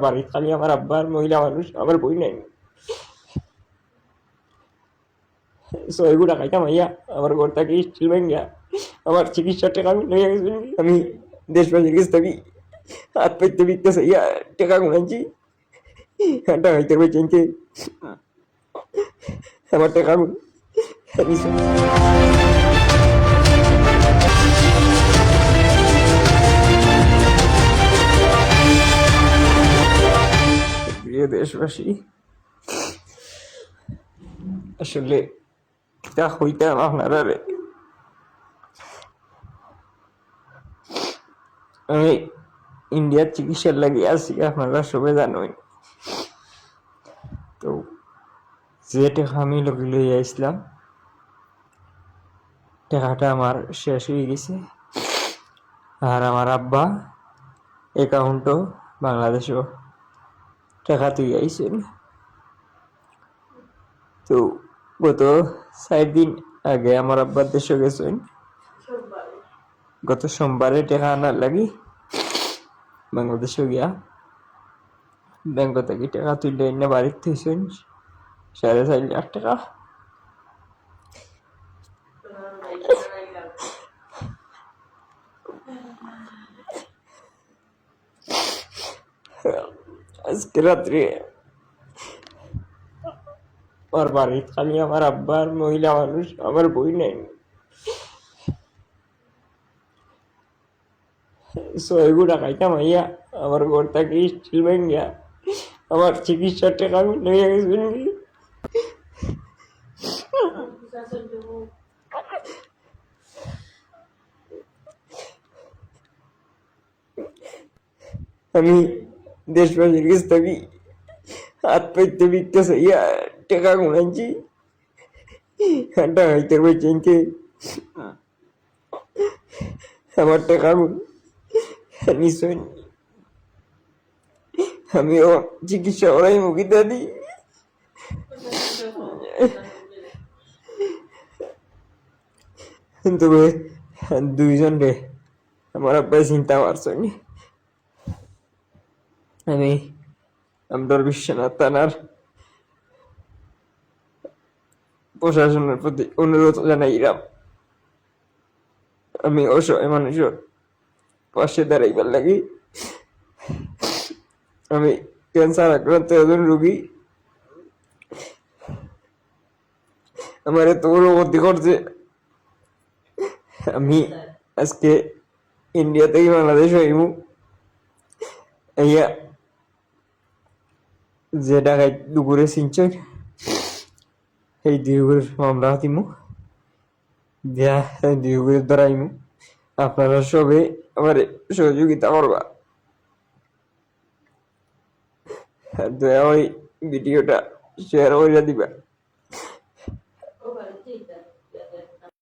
বাড়িতে খালি আমার আব্বা আর মহিলা মানুষ, আমার বই নাই। 6 টাকা খাইতাম আইয়া আমার ঘর থেকে স্টিল ব্যাংকিয়া আমার চিকিৎসার টাকা আমি লইয়া গেছি। আমি দেশবাসীর কাছ থেকে হাত পাইতে বিকতেছে ইয়া টাকা গুনাইছি, টাকা খাইতে পাইছি আমার টাকা প্রিয় দেশবাসী, আসলে তা হইতাম আপনারা আমি ইন্ডিয়ার চিকিৎসার লাগে আছি, আপনারা সবাই জানোই। তো যে টাকা আমি লোকে লইয়া আসলাম, টাকাটা আমার শেষ হয়ে গেছে। আর আমার আব্বা অ্যাকাউন্টও বাংলাদেশও টাকা তুই আইছেন। তো গত 4 দিন আগে আমার আব্বার দেশে গেছেন, গত সোমবারে টাকা আনার লাগি বাংলাদেশে গিয়া ব্যাংক থেকে টাকা তুলে এনে বাড়িতে থইছেন 4.5 লাখ টাকা। আজকে রাত্রে আমার বাড়িতে খালি আমার আব্বা আর মহিলা মানুষ, আমার বই নাই। 6 টাকা খাইতাম আইয়া আমার ঘর থেকে স্টিল ব্যাংকিয়া আমার চিকিৎসার টাকা আমি লইয়া গেছি। আমি দেশবাসীর কাছ থেকে হাত পাইতে বিকতেছে ইয়া টাকা গুনাইছি, টাকা খাইতে পাইছি আমার টাকা নিশ্চয় আমিও চিকিৎসা করাই মুখি দাদি। তবে 2 জন রে আমার আব্বাই চিন্তা পারছেন। আমি আমদার বিশ্বনাথ থানার প্রশাসনের প্রতি অনুরোধ জানাইলাম, আমি অসহায় মানুষের পাশে দাঁড়াইবার লাগি। আমি ক্যান্সার আক্রান্ত একজন রোগী, আমার এত বড় ক্ষতি করছে। আমি আজকে ইন্ডিয়া থেকে বাংলাদেশ হইমু, ইয়া যে টাকায় দুপুরে চিনছেন এই দুপুরের মামলা হাতিমু দিয়া দুপুরের ধরাইমু। আপনারা সবে আমার সহযোগিতা করবা, দয়া ওই ভিডিওটা শেয়ার করে দিবা।